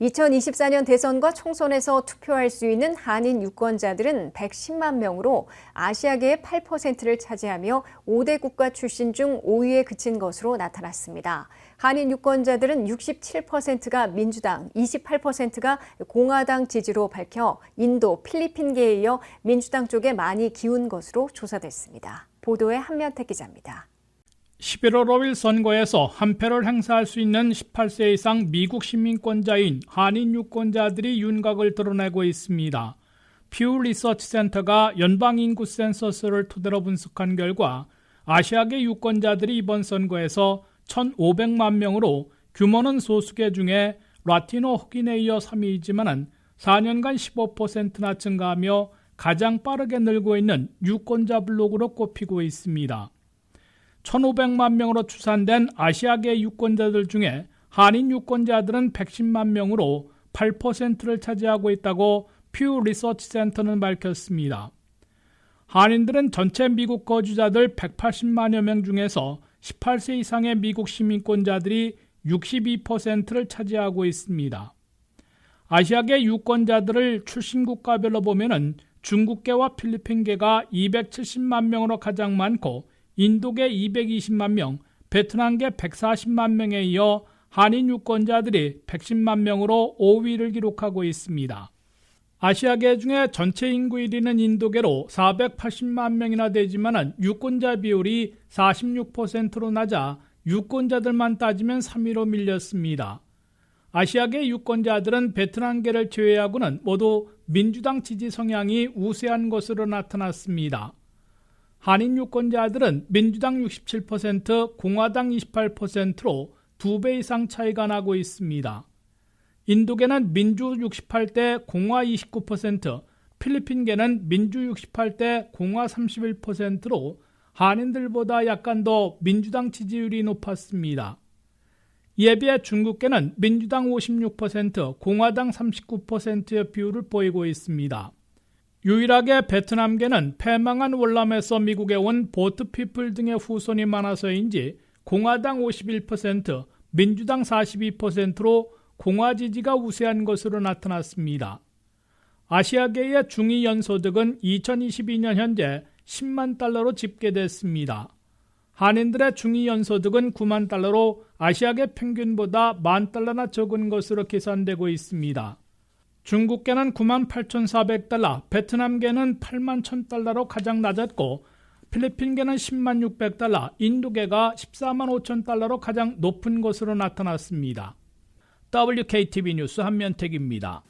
(2024년) 대선과 총선에서 투표할 수 있는 한인 유권자들은 110만 명으로 아시아계의 8%를 차지하며 5대 국가 출신 중 5위에 그친 것으로 나타났습니다. 한인 유권자들은 67%가 민주당, 28%가 공화당 지지로 밝혀 인도, 필리핀계에 이어 민주당 쪽에 많이 기운 것으로 조사됐습니다. 보도에 한면택 기자입니다. 11월 5일 선거에서 한 표를 행사할 수 있는 18세 이상 미국 시민권자인 한인 유권자들이 윤곽을 드러내고 있습니다. 퓨 리서치 센터가 연방인구 센서스를 토대로 분석한 결과 아시아계 유권자들이 이번 선거에서 1,500만 명으로 규모는 소수계 중에 라티노 흑인에 이어 3위이지만 4년간 15%나 증가하며 가장 빠르게 늘고 있는 유권자 블록으로 꼽히고 있습니다. 1,500만 명으로 추산된 아시아계 유권자들 중에 한인 유권자들은 110만 명으로 8%를 차지하고 있다고 퓨 리서치 센터는 밝혔습니다. 한인들은 전체 미국 거주자들 180만여 명 중에서 18세 이상의 미국 시민권자들이 62%를 차지하고 있습니다. 아시아계 유권자들을 출신 국가별로 보면 중국계와 필리핀계가 270만 명으로 가장 많고 인도계 220만 명, 베트남계 140만 명에 이어 한인 유권자들이 110만 명으로 5위를 기록하고 있습니다. 아시아계 중에 전체 인구 1위는 인도계로 480만 명이나 되지만 유권자 비율이 46%로 낮아 유권자들만 따지면 3위로 밀렸습니다. 아시아계 유권자들은 베트남계를 제외하고는 모두 민주당 지지 성향이 우세한 것으로 나타났습니다. 한인 유권자들은 민주당 67%, 공화당 28%로 2배 이상 차이가 나고 있습니다. 인도계는 민주 68대 공화 29%, 필리핀계는 민주 68대 공화 31%로 한인들보다 약간 더 민주당 지지율이 높았습니다. 이에 비해 중국계는 민주당 56%, 공화당 39%의 비율을 보이고 있습니다. 유일하게 베트남계는 패망한 월남에서 미국에 온 보트피플 등의 후손이 많아서인지 공화당 51%, 민주당 42%로 공화 지지가 우세한 것으로 나타났습니다. 아시아계의 중위 연소득은 2022년 현재 10만 달러로 집계됐습니다. 한인들의 중위 연소득은 9만 달러로 아시아계 평균보다 1만 달러나 적은 것으로 계산되고 있습니다. 중국계는 98,400달러, 베트남계는 8만 1,000달러로 가장 낮았고 필리핀계는 10만 600달러, 인도계가 14만 5천 달러로 가장 높은 것으로 나타났습니다. WKTV 뉴스 한면택입니다.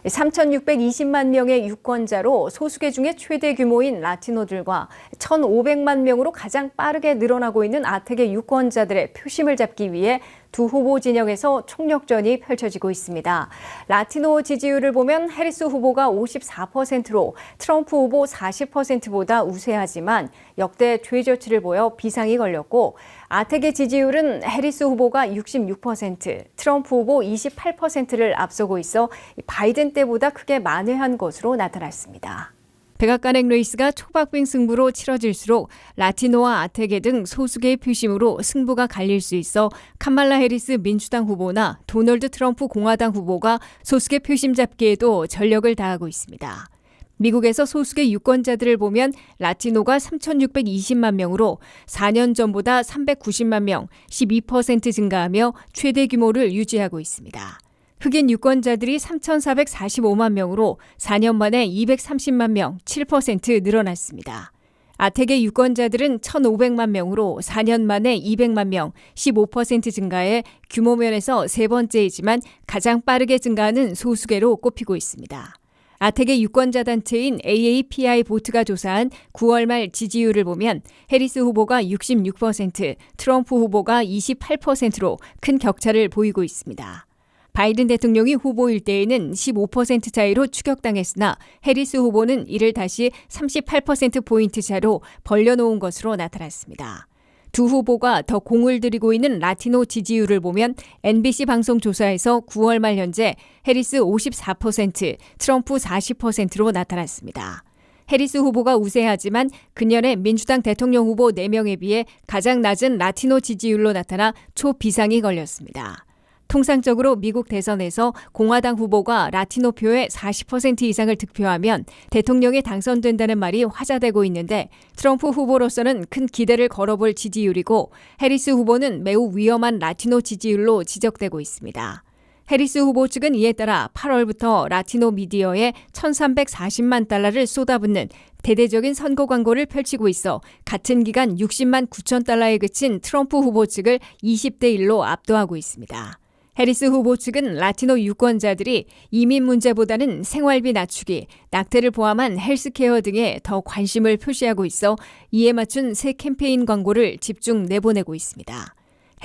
3,620만 명의 유권자로 소수계 중에 최대 규모인 라티노들과 1,500만 명으로 가장 빠르게 늘어나고 있는 아태계 유권자들의 표심을 잡기 위해 두 후보 진영에서 총력전이 펼쳐지고 있습니다. 라티노 지지율을 보면 해리스 후보가 54%로 트럼프 후보 40%보다 우세하지만 역대 최저치를 보여 비상이 걸렸고 아태계 지지율은 해리스 후보가 66%, 트럼프 후보 28%를 앞서고 있어 바이든 때보다 크게 만회한 것으로 나타났습니다. 백악관행 레이스가 초박빙 승부로 치러질수록 라티노와 아태계 등 소수계의 표심으로 승부가 갈릴 수 있어 카말라 해리스 민주당 후보나 도널드 트럼프 공화당 후보가 소수계 표심 잡기에도 전력을 다하고 있습니다. 미국에서 소수계 유권자들을 보면 라티노가 3,620만 명으로 4년 전보다 390만 명, 12% 증가하며 최대 규모를 유지하고 있습니다. 흑인 유권자들이 3,445만 명으로 4년 만에 230만 명, 7% 늘어났습니다. 아태계 유권자들은 1,500만 명으로 4년 만에 200만 명, 15% 증가해 규모 면에서 세 번째이지만 가장 빠르게 증가하는 소수계로 꼽히고 있습니다. 아태계 유권자 단체인 AAPI 보트가 조사한 9월 말 지지율을 보면 해리스 후보가 66%, 트럼프 후보가 28%로 큰 격차를 보이고 있습니다. 바이든 대통령이 후보일 때에는 15% 차이로 추격당했으나 해리스 후보는 이를 다시 38%포인트 차로 벌려놓은 것으로 나타났습니다. 두 후보가 더 공을 들이고 있는 라티노 지지율을 보면 NBC 방송 조사에서 9월 말 현재 해리스 54%, 트럼프 40%로 나타났습니다. 해리스 후보가 우세하지만 금년에 민주당 대통령 후보 4명에 비해 가장 낮은 라티노 지지율로 나타나 초비상이 걸렸습니다. 통상적으로 미국 대선에서 공화당 후보가 라티노 표의 40% 이상을 득표하면 대통령에 당선된다는 말이 화제되고 있는데 트럼프 후보로서는 큰 기대를 걸어볼 지지율이고 해리스 후보는 매우 위험한 라티노 지지율로 지적되고 있습니다. 해리스 후보 측은 이에 따라 8월부터 라티노 미디어에 1,340만 달러를 쏟아붓는 대대적인 선거 광고를 펼치고 있어 같은 기간 60만 9천 달러에 그친 트럼프 후보 측을 20대 1로 압도하고 있습니다. 해리스 후보 측은 라티노 유권자들이 이민 문제보다는 생활비 낮추기, 낙태를 포함한 헬스케어 등에 더 관심을 표시하고 있어 이에 맞춘 새 캠페인 광고를 집중 내보내고 있습니다.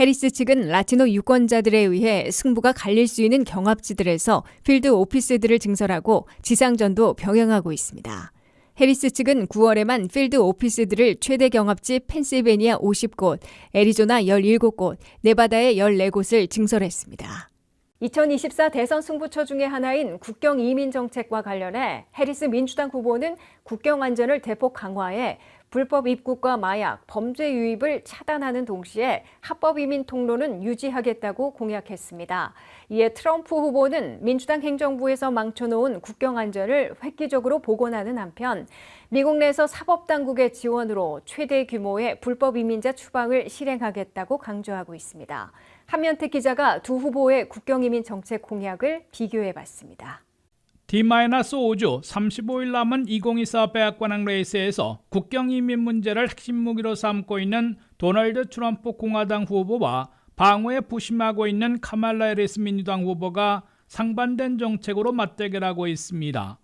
해리스 측은 라티노 유권자들에 의해 승부가 갈릴 수 있는 경합지들에서 필드 오피스들을 증설하고 지상전도 병행하고 있습니다. 해리스 측은 9월에만 필드 오피스들을 최대 경합지 펜실베니아 50곳, 애리조나 17곳, 네바다의 14곳을 증설했습니다. 2024 대선 승부처 중의 하나인 국경 이민 정책과 관련해 해리스 민주당 후보는 국경 안전을 대폭 강화해 불법 입국과 마약, 범죄 유입을 차단하는 동시에 합법 이민 통로는 유지하겠다고 공약했습니다. 이에 트럼프 후보는 민주당 행정부에서 망쳐놓은 국경 안전을 획기적으로 복원하는 한편 미국 내에서 사법당국의 지원으로 최대 규모의 불법 이민자 추방을 실행하겠다고 강조하고 있습니다. 한면택 기자가 두 후보의 국경 이민 정책 공약을 비교해봤습니다. D-5주 35일 남은 2024 백관왕 레이스에서 국경 이민 문제를 핵심 무기로 삼고 있는 도널드 트럼프 공화당 후보와 방어에 부심하고 있는 카말라 해리스 민주당 후보가 상반된 정책으로 맞대결하고 있습니다.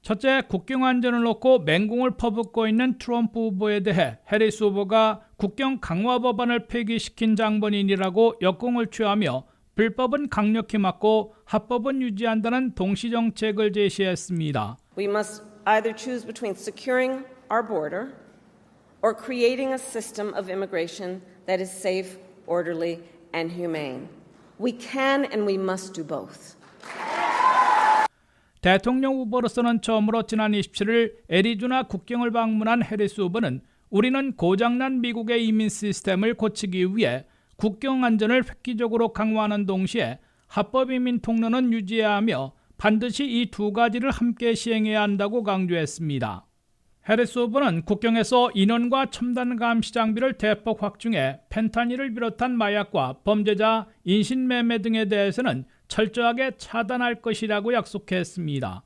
첫째, 국경 안전을 놓고 맹공을 퍼붓고 있는 트럼프 후보에 대해 해리스 후보가 국경 강화 법안을 폐기시킨 장본인이라고 역공을 취하며 불법은 강력히 막고 합법은 유지한다는 동시 정책을 제시했습니다. We must either choose between securing our border or creating a system of immigration that is safe, orderly, and humane. We can and we must do both. 대통령 후보로서는 처음으로 지난 27일 애리조나 국경을 방문한 해리스 후보는 우리는 고장난 미국의 이민 시스템을 고치기 위해 국경 안전을 획기적으로 강화하는 동시에 합법 이민 통로는 유지해야 하며 반드시 이 두 가지를 함께 시행해야 한다고 강조했습니다. 해리스 후보는 국경에서 인원과 첨단 감시 장비를 대폭 확충해 펜타닐을 비롯한 마약과 범죄자, 인신매매 등에 대해서는 철저하게 차단할 것이라고 약속했습니다.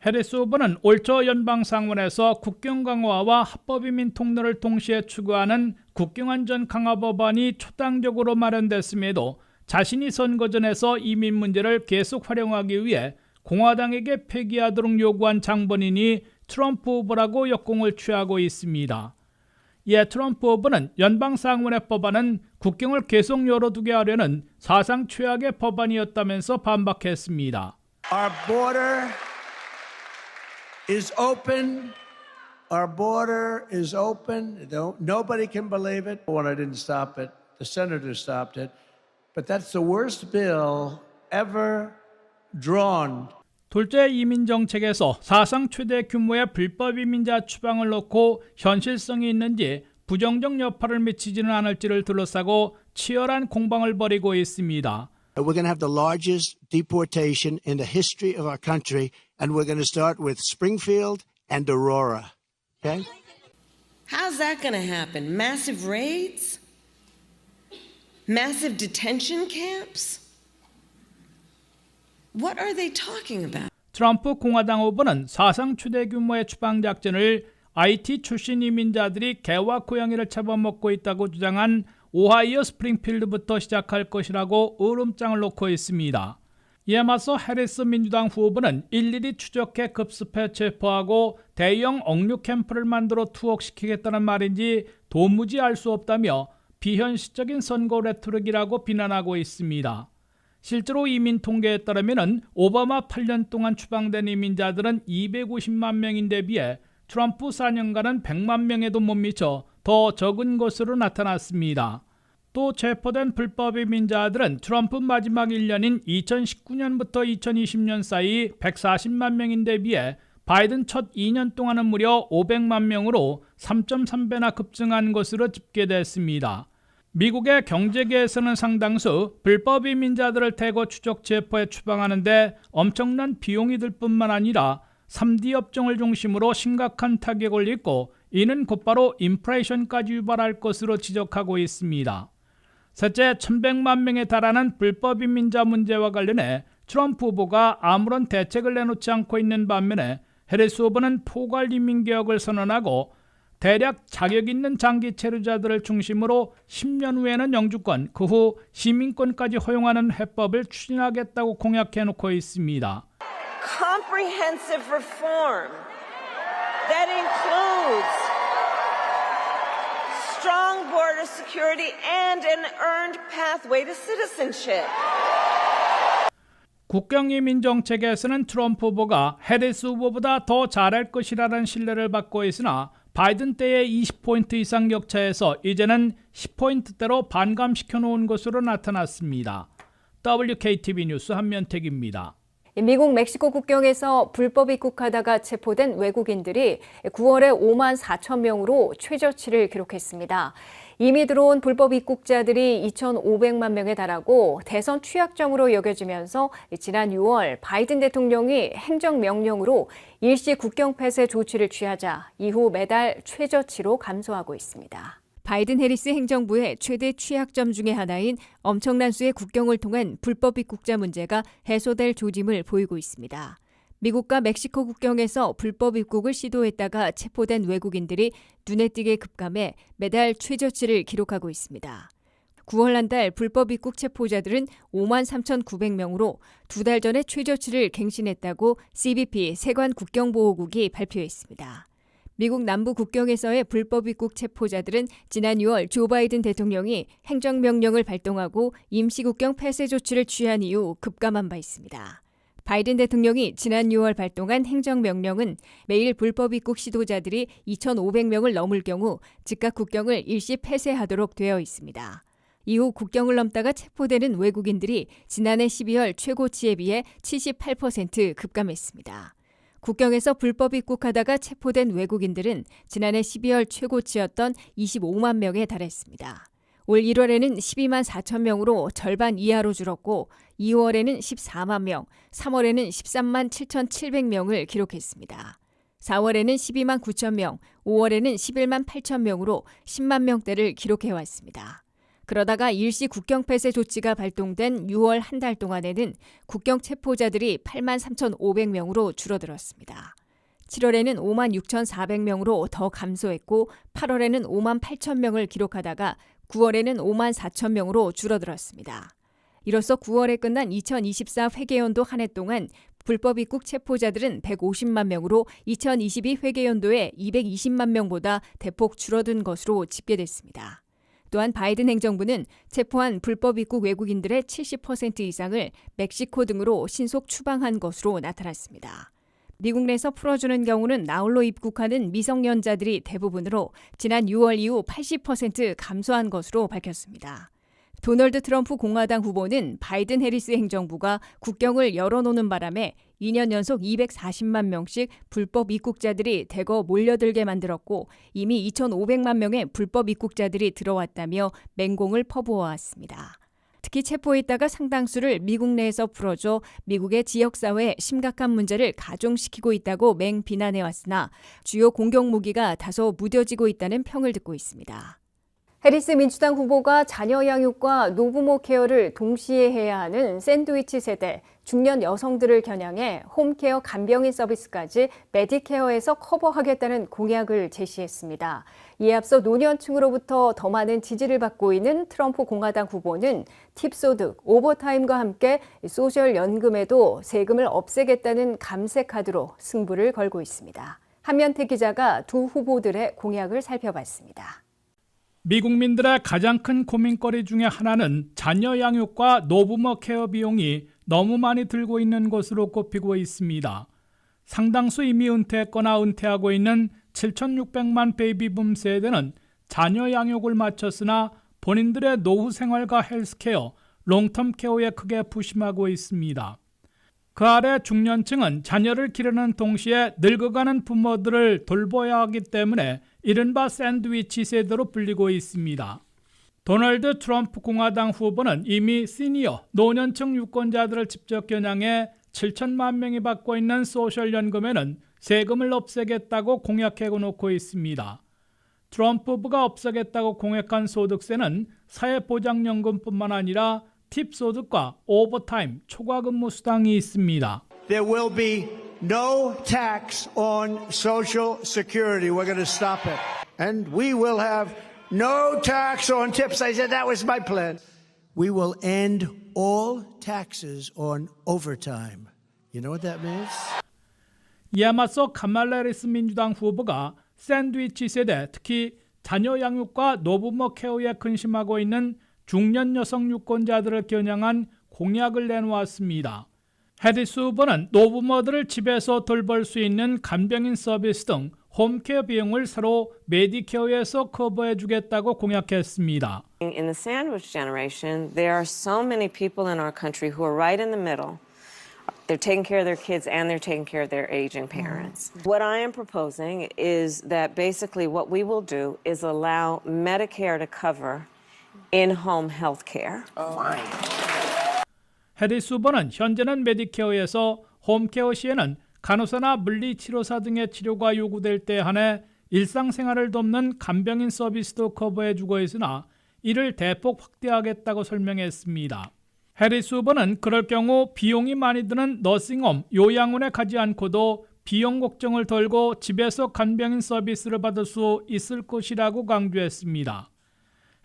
해리스 후보는 올 초 연방상원에서 국경 강화와 합법 이민 통로를 동시에 추구하는 국경안전 강화 법안이 초당적으로 마련됐음에도 자신이 선거전에서 이민 문제를 계속 활용하기 위해 공화당에게 폐기하도록 요구한 장본인이 트럼프 후보라고 역공을 취하고 있습니다. 이에 트럼프 후보는 연방상원의 법안은 국경을 계속 열어두게 하려는 사상 최악의 법안이었다면서 반박했습니다. Our border is open. Our border is open. Nobody can believe it. When I didn't stop it, the senator stopped it. But that's the worst bill ever drawn. 둘째, 이민 정책에서 사상 최대 규모의 불법 이민자 추방을 놓고 현실성이 있는지 부정적 여파를 미치지는 않을지를 둘러싸고 치열한 공방을 벌이고 있습니다. We're going to have the largest deportation in the history of our country, and we're going to start with Springfield and Aurora. Okay? How's that going to happen? Massive raids? Massive detention camps? What are they talking about? 트럼프 공화당 후보는 사상 최대 규모의 추방 작전을 IT 출신 이민자들이 개와 고양이를 잡아먹고 있다고 주장한 오하이오 스프링필드부터 시작할 것이라고 으름장을 놓고 있습니다. 이에 맞서 해리스 민주당 후보는 일일이 추적해 급습해 체포하고 대형 억류 캠프를 만들어 투옥시키겠다는 말인지 도무지 알 수 없다며 비현실적인 선거 레토릭이라고 비난하고 있습니다. 실제로 이민 통계에 따르면 오바마 8년 동안 추방된 이민자들은 250만 명인데 비해 트럼프 4년간은 100만 명에도 못 미쳐 더 적은 것으로 나타났습니다. 또 체포된 불법 이민자들은 트럼프 마지막 1년인 2019년부터 2020년 사이 140만 명인데 비해 바이든 첫 2년 동안은 무려 500만 명으로 3.3배나 급증한 것으로 집계됐습니다. 미국의 경제계에서는 상당수 불법 이민자들을 대거 추적 체포에 추방하는데 엄청난 비용이 들 뿐만 아니라 3D 업종을 중심으로 심각한 타격을 입고 이는 곧바로 인플레이션까지 유발할 것으로 지적하고 있습니다. 셋째, 1100만 명에 달하는 불법 이민자 문제와 관련해 트럼프 후보가 아무런 대책을 내놓지 않고 있는 반면에 해리스 후보는 포괄 이민개혁을 선언하고 대략 자격 있는 장기 체류자들을 중심으로 10년 후에는 영주권, 그 후 시민권까지 허용하는 해법을 추진하겠다고 공약해놓고 있습니다. Comprehensive reform that includes strong border security and an earned pathway to citizenship. 국경 이민 정책에서는 트럼프 후보가 해리스 후보보다 더 잘할 것이라는 신뢰를 받고 있으나 바이든 때의 20포인트 이상 격차에서 이제는 10포인트대로 반감시켜 놓은 것으로 나타났습니다. WKTV 뉴스 한면택입니다. 미국 멕시코 국경에서 불법 입국하다가 체포된 외국인들이 9월에 5만 4천 명으로 최저치를 기록했습니다. 이미 들어온 불법 입국자들이 2,500만 명에 달하고 대선 취약점으로 여겨지면서 지난 6월 바이든 대통령이 행정명령으로 일시 국경 폐쇄 조치를 취하자 이후 매달 최저치로 감소하고 있습니다. 바이든 해리스 행정부의 최대 취약점 중의 하나인 엄청난 수의 국경을 통한 불법 입국자 문제가 해소될 조짐을 보이고 있습니다. 미국과 멕시코 국경에서 불법 입국을 시도했다가 체포된 외국인들이 눈에 띄게 급감해 매달 최저치를 기록하고 있습니다. 9월 한 달 불법 입국 체포자들은 5만 3,900명으로 2달 전에 최저치를 갱신했다고 CBP 세관 국경보호국이 발표했습니다. 미국 남부 국경에서의 불법 입국 체포자들은 지난 6월 조 바이든 대통령이 행정명령을 발동하고 임시국경 폐쇄 조치를 취한 이후 급감한 바 있습니다. 바이든 대통령이 지난 6월 발동한 행정명령은 매일 불법 입국 시도자들이 2,500명을 넘을 경우 즉각 국경을 일시 폐쇄하도록 되어 있습니다. 이후 국경을 넘다가 체포되는 외국인들이 지난해 12월 최고치에 비해 78% 급감했습니다. 국경에서 불법 입국하다가 체포된 외국인들은 지난해 12월 최고치였던 25만 명에 달했습니다. 올 1월에는 12만 4천 명으로 절반 이하로 줄었고 2월에는 14만 명, 3월에는 13만 7,700명을 기록했습니다. 4월에는 12만 9천 명, 5월에는 11만 8천 명으로 10만 명대를 기록해왔습니다. 그러다가 일시 국경 폐쇄 조치가 발동된 6월 한 달 동안에는 국경 체포자들이 8만 3,500명으로 줄어들었습니다. 7월에는 5만 6,400명으로 더 감소했고 8월에는 5만 8천 명을 기록하다가 9월에는 5만 4천 명으로 줄어들었습니다. 이로써 9월에 끝난 2024 회계연도 한 해 동안 불법 입국 체포자들은 150만 명으로 2022 회계연도에 220만 명보다 대폭 줄어든 것으로 집계됐습니다. 또한 바이든 행정부는 체포한 불법 입국 외국인들의 70% 이상을 멕시코 등으로 신속 추방한 것으로 나타났습니다. 미국 내에서 풀어주는 경우는 나홀로 입국하는 미성년자들이 대부분으로 지난 6월 이후 80% 감소한 것으로 밝혔습니다. 도널드 트럼프 공화당 후보는 바이든 해리스 행정부가 국경을 열어놓는 바람에 2년 연속 240만 명씩 불법 입국자들이 대거 몰려들게 만들었고 이미 2,500만 명의 불법 입국자들이 들어왔다며 맹공을 퍼부어왔습니다. 특히 체포했다가 상당수를 미국 내에서 풀어줘 미국의 지역사회에 심각한 문제를 가중시키고 있다고 맹비난해왔으나 주요 공격무기가 다소 무뎌지고 있다는 평을 듣고 있습니다. 해리스 민주당 후보가 자녀 양육과 노부모 케어를 동시에 해야 하는 샌드위치 세대, 중년 여성들을 겨냥해 홈케어 간병인 서비스까지 메디케어에서 커버하겠다는 공약을 제시했습니다. 이에 앞서 노년층으로부터 더 많은 지지를 받고 있는 트럼프 공화당 후보는 팁소득, 오버타임과 함께 소셜연금에도 세금을 없애겠다는 감세 카드로 승부를 걸고 있습니다. 한면태 기자가 두 후보들의 공약을 살펴봤습니다. 미국민들의 가장 큰 고민거리 중에 하나는 자녀 양육과 노부모 케어 비용이 너무 많이 들고 있는 것으로 꼽히고 있습니다. 상당수 이미 은퇴했거나 은퇴하고 있는 7,600만 베이비붐 세대는 자녀 양육을 마쳤으나 본인들의 노후 생활과 헬스케어, 롱텀 케어에 크게 부심하고 있습니다. 그 아래 중년층은 자녀를 기르는 동시에 늙어가는 부모들을 돌봐야 하기 때문에 이른바 샌드위치 세대로 불리고 있습니다. 도널드 트럼프 공화당 후보는 이미 시니어, 노년층 유권자들을 직접 겨냥해 7천만 명이 받고 있는 소셜연금에는 세금을 없애겠다고 공약해 놓고 있습니다. 트럼프 후보가 없애겠다고 공약한 소득세는 사회보장연금뿐만 아니라 팁 소득과 오버타임, 초과 근무 수당이 있습니다. There will be no tax on Social Security. We're going to stop it. And we will have no tax on tips. I said that was my plan. We will end all taxes on overtime. You know what that means? 이에 맞서 카말라 해리스 민주당 후보가 샌드위치 세대, 특히 자녀 양육과 노부모 케어에 근심하고 있는 중년 여성 유권자들을 겨냥한 공약을 내놓았습니다. 해리스 후보는 노부모들을 집에서 돌볼 수 있는 간병인 서비스 등 홈케어 비용을 서로 메디케어에서 커버해 주겠다고 공약했습니다. In the sandwich generation, there are so many people in our country who are right in the middle. They're taking care of their kids and they're taking care of their aging parents. What I am proposing is that basically what we will do is allow Medicare to cover in-home health care. 해리스 후보는 현재는 메디케어에서 홈케어 시에는 간호사나 물리치료사 등의 치료가 요구될 때 한해 일상생활을 돕는 간병인 서비스도 커버해주고 있으나 이를 대폭 확대하겠다고 설명했습니다. 해리스 후보는 그럴 경우 비용이 많이 드는 너싱홈, 요양원에 가지 않고도 비용 걱정을 덜고 집에서 간병인 서비스를 받을 수 있을 것이라고 강조했습니다.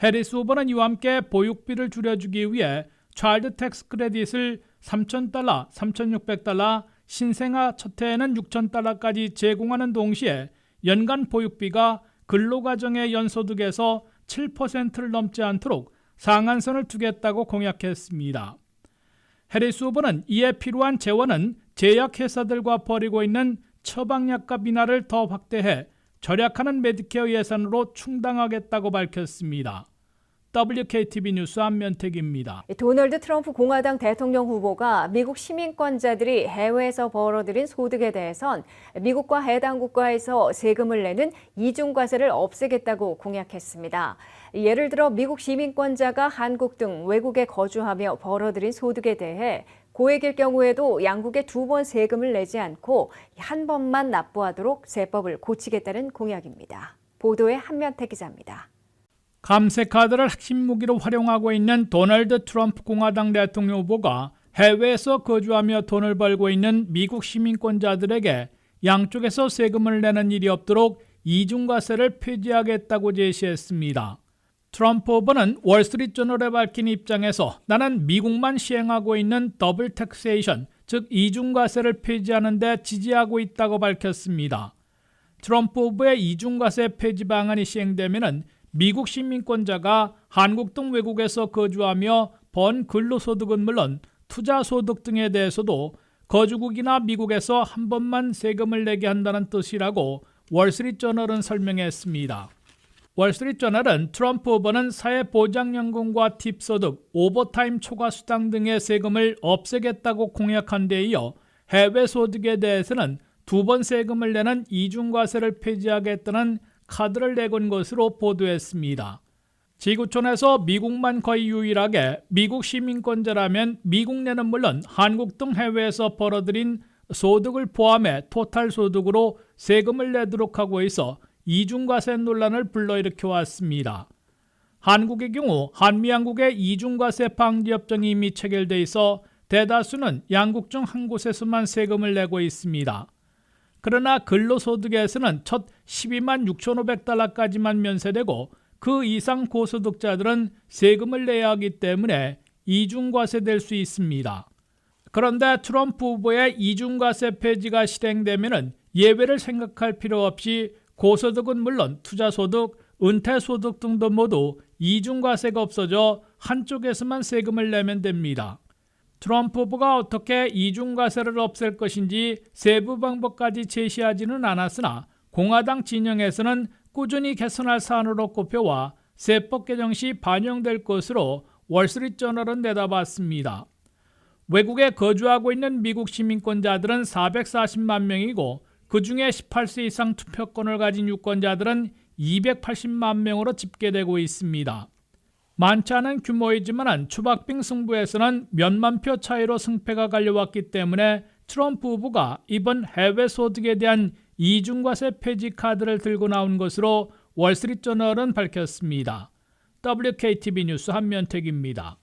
해리스 후보는 이와 함께 보육비를 줄여주기 위해 차일드 텍스 크레딧을 $3,000, $3,600, 신생아 첫 해에는 $6,000까지 제공하는 동시에 연간 보육비가 근로가정의 연소득에서 7%를 넘지 않도록 상한선을 두겠다고 공약했습니다. 해리스 후보는 이에 필요한 재원은 제약회사들과 벌이고 있는 처방약값 인하를 더 확대해 절약하는 메디케어 예산으로 충당하겠다고 밝혔습니다. WKTV 뉴스 안면택입니다. 도널드 트럼프 공화당 대통령 후보가 미국 시민권자들이 해외에서 벌어들인 소득에 대해선 미국과 해당 국가에서 세금을 내는 이중과세를 없애겠다고 공약했습니다. 예를 들어 미국 시민권자가 한국 등 외국에 거주하며 벌어들인 소득에 대해 고액일 경우에도 양국에 2번 세금을 내지 않고 한 번만 납부하도록 세법을 고치겠다는 공약입니다. 보도에 한면택 기자입니다. 감세카드를 핵심 무기로 활용하고 있는 도널드 트럼프 공화당 대통령 후보가 해외에서 거주하며 돈을 벌고 있는 미국 시민권자들에게 양쪽에서 세금을 내는 일이 없도록 이중과세를 폐지하겠다고 제시했습니다. 트럼프 후보는 월스트리트저널에 밝힌 입장에서 나는 미국만 시행하고 있는 더블 텍세이션, 즉 이중과세를 폐지하는 데 지지하고 있다고 밝혔습니다. 트럼프 후보의 이중과세 폐지 방안이 시행되면 미국 시민권자가 한국 등 외국에서 거주하며 번 근로소득은 물론 투자소득 등에 대해서도 거주국이나 미국에서 한 번만 세금을 내게 한다는 뜻이라고 월스트리트저널은 설명했습니다. 월스트리트저널은 트럼프 후보는 사회보장연금과 팁소득, 오버타임 초과수당 등의 세금을 없애겠다고 공약한 데 이어 해외 소득에 대해서는 2번 세금을 내는 이중과세를 폐지하겠다는 카드를 내건 것으로 보도했습니다. 지구촌에서 미국만 거의 유일하게 미국 시민권자라면 미국 내는 물론 한국 등 해외에서 벌어들인 소득을 포함해 토탈 소득으로 세금을 내도록 하고 있어 이중과세 논란을 불러일으켜 왔습니다. 한국의 경우 한미양국의 이중과세 방지협정이 이미 체결돼 있어 대다수는 양국 중 한 곳에서만 세금을 내고 있습니다. 그러나 근로소득에서는 첫 $126,500까지만 면세되고 그 이상 고소득자들은 세금을 내야 하기 때문에 이중과세될 수 있습니다. 그런데 트럼프 후보의 이중과세 폐지가 실행되면 예외를 생각할 필요 없이 고소득은 물론 투자소득, 은퇴소득 등도 모두 이중과세가 없어져 한쪽에서만 세금을 내면 됩니다. 트럼프 후보가 어떻게 이중과세를 없앨 것인지 세부 방법까지 제시하지는 않았으나 공화당 진영에서는 꾸준히 개선할 사안으로 꼽혀와 세법 개정 시 반영될 것으로 월스트리트저널은 내다봤습니다. 외국에 거주하고 있는 미국 시민권자들은 440만 명이고 그중에 18세 이상 투표권을 가진 유권자들은 280만 명으로 집계되고 있습니다. 많지 않은 규모이지만 추박빙 승부에서는 몇만 표 차이로 승패가 갈려왔기 때문에 트럼프 후보가 이번 해외 소득에 대한 이중과세 폐지 카드를 들고 나온 것으로 월스트리트저널은 밝혔습니다. WKTV 뉴스 한면택입니다.